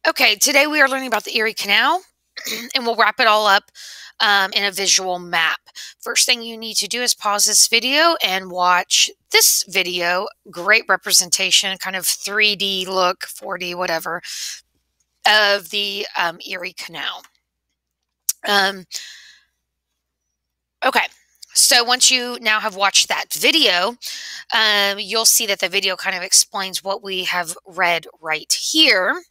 Okay, today we are learning about the Erie Canal, and we'll wrap it all up in a visual map. First thing you need to do is pause this video and watch this video. Great representation, kind of 3D look, 4D, whatever, of the Erie Canal. Um, okay, so once you now have watched that video, you'll see that the video kind of explains what we have read right here.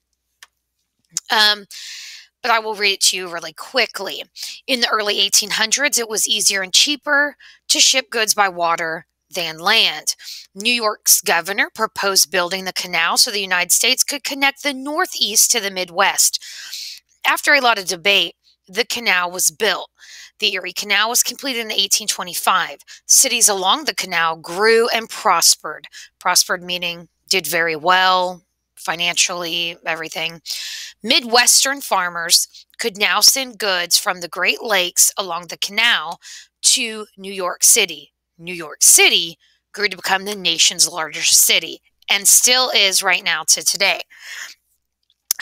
But I will read it to you really quickly. In the early 1800s, it was easier and cheaper to ship goods by water than land. New York's governor proposed building the canal so the United States could connect the Northeast to the Midwest. After a lot of debate, the canal was built. The Erie Canal was completed in 1825. Cities along the canal grew and prospered. Prospered meaning did very well financially, everything. Midwestern farmers could now send goods from the Great Lakes along the canal to New York City. New York City grew to become the nation's largest city and still is right now to today.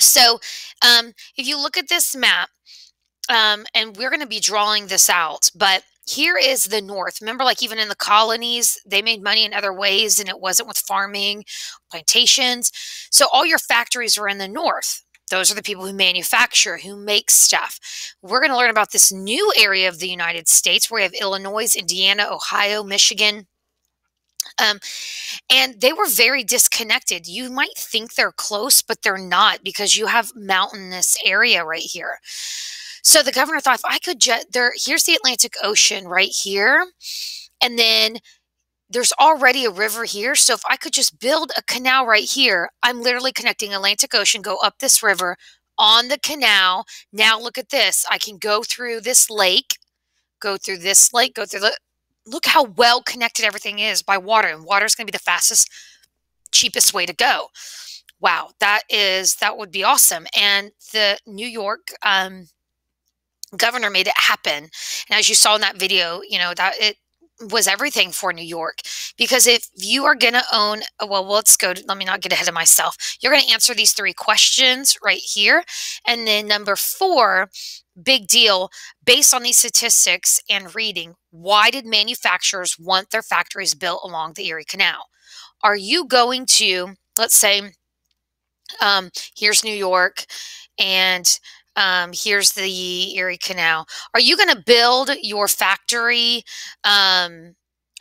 So if you look at this map, and we're going to be drawing this out, but here is the North. Remember, like even in the colonies, they made money in other ways, and it wasn't with farming, plantations. So all your factories were in the North. Those are the people who manufacture, who make stuff. We're going to learn about this new area of the United States where we have Illinois, Indiana, Ohio, Michigan. And they were very disconnected. You might think they're close, but they're not because you have mountainous area right here. So the governor thought, if I could here's the Atlantic Ocean right here, and then there's already a river here. So if I could just build a canal right here, I'm literally connecting Atlantic Ocean, go up this river on the canal. Now look at this. I can go through this lake, go through this lake, go through look how well connected everything is by water. And water is going to be the fastest, cheapest way to go. Wow, that would be awesome. And the New York governor made it happen. And as you saw in that video, you know, that it was everything for New York. Because if you are going to own, well, let me not get ahead of myself. You're going to answer these 3 questions right here. And then number 4, big deal, based on these statistics and reading, why did manufacturers want their factories built along the Erie Canal? Are you going to, let's say, here's New York, and here's the Erie Canal. Are you going to build your factory? Are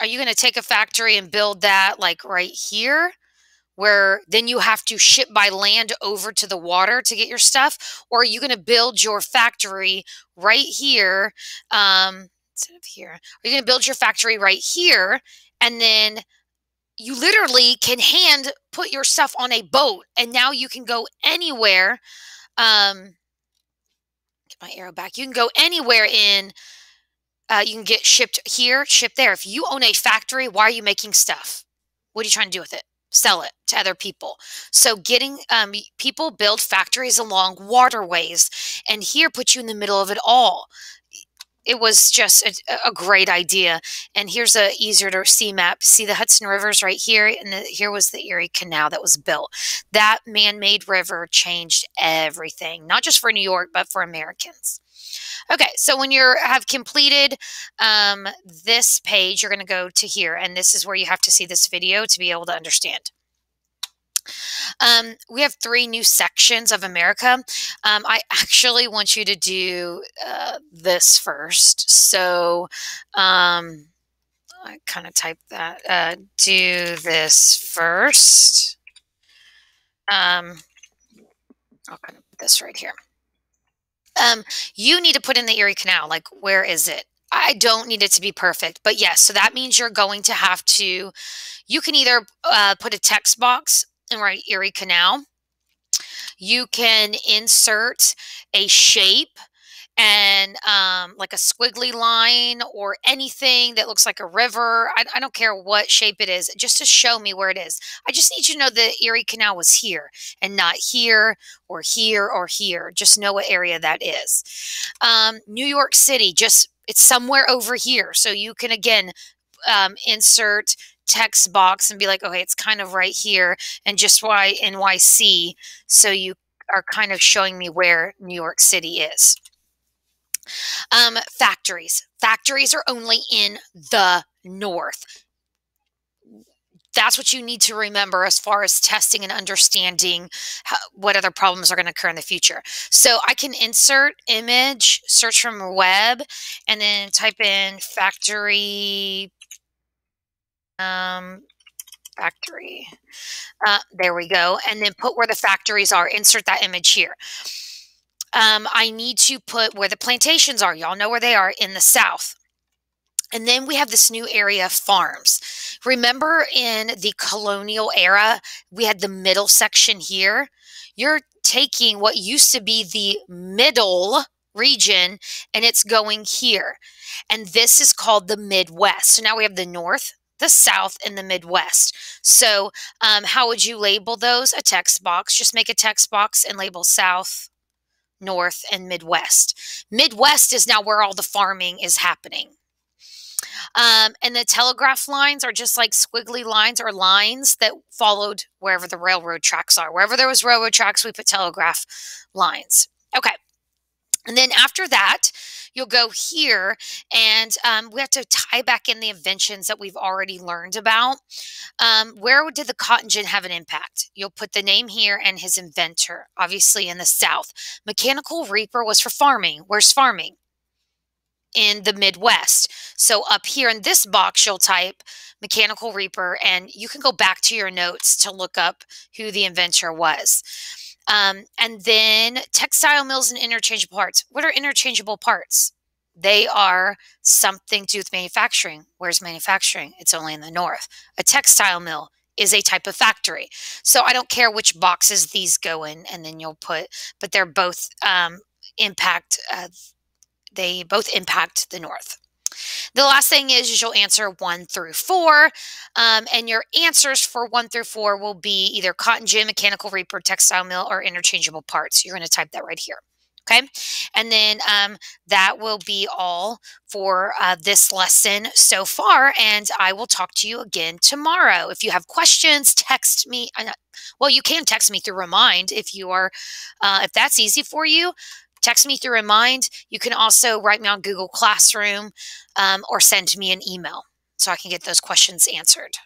you going to take a factory and build that like right here, where then you have to ship by land over to the water to get your stuff? Or are you going to build your factory right here? Instead of here, are you going to build your factory right here, and then you literally can hand put your stuff on a boat, and now you can go anywhere. Get my arrow back. You can go anywhere in. You can get shipped here, shipped there. If you own a factory, why are you making stuff? What are you trying to do with it? Sell it to other people. So getting people build factories along waterways, and here puts you in the middle of it all. It was just a great idea. And here's a easier to see map. See the Hudson Rivers right here, and here was the Erie Canal that was built. That man-made river changed everything, not just for New York, but for Americans. Okay, so when you have completed this page, you're going to go to here, and this is where you have to see this video to be able to understand. We have 3 new sections of America. I actually want you to do this first. So I kind of type that. Do this first. I'll kind of put this right here. You need to put in the Erie Canal. Like, where is it? I don't need it to be perfect, but yes. So that means you're going to have to, you can either put a text box and write Erie Canal. You can insert a shape and like a squiggly line or anything that looks like a river. I don't care what shape it is, just to show me where it is. I just need you to know the Erie Canal was here and not here or here or here. Just know what area that is. New York City, it's somewhere over here. So you can, again, insert text box and be like, okay, it's kind of right here, and just why NYC. So you are kind of showing me where New York City is. Factories. Factories are only in the north. That's what you need to remember as far as testing and understanding what other problems are going to occur in the future. So I can insert image, search from a web, and then type in factory, factory. There we go. And then put where the factories are. Insert that image here. I need to put where the plantations are. Y'all know where they are, in the south. And then we have this new area of farms. Remember in the colonial era, we had the middle section here. You're taking what used to be the middle region and it's going here. And this is called the Midwest. So now we have the North, the South, and the Midwest. So how would you label those? A text box. Just make a text box and label South, North, and Midwest. Midwest is now where all the farming is happening. And the telegraph lines are just like squiggly lines or lines that followed wherever the railroad tracks are. Wherever there was railroad tracks, we put telegraph lines. Okay. And then after that, you'll go here and we have to tie back in the inventions that we've already learned about. Where did the cotton gin have an impact? You'll put the name here and his inventor, obviously in the South. Mechanical reaper was for farming. Where's farming? In the Midwest. So up here in this box, you'll type mechanical reaper, and you can go back to your notes to look up who the inventor was. And then textile mills and interchangeable parts. What are interchangeable parts? They are something to do with manufacturing. Where's manufacturing? It's only in the north. A textile mill is a type of factory. So I don't care which boxes these go in, and then you'll put, but they're both they both impact the north. The last thing is you'll answer 1 through 4, and your answers for 1 through 4 will be either cotton gin, mechanical reaper, textile mill, or interchangeable parts. You're going to type that right here. Okay, and then that will be all for this lesson so far, and I will talk to you again tomorrow. If you have questions, text me. Well, you can text me through Remind if you are, if that's easy for you. Text me through Remind. You can also write me on Google Classroom or send me an email so I can get those questions answered.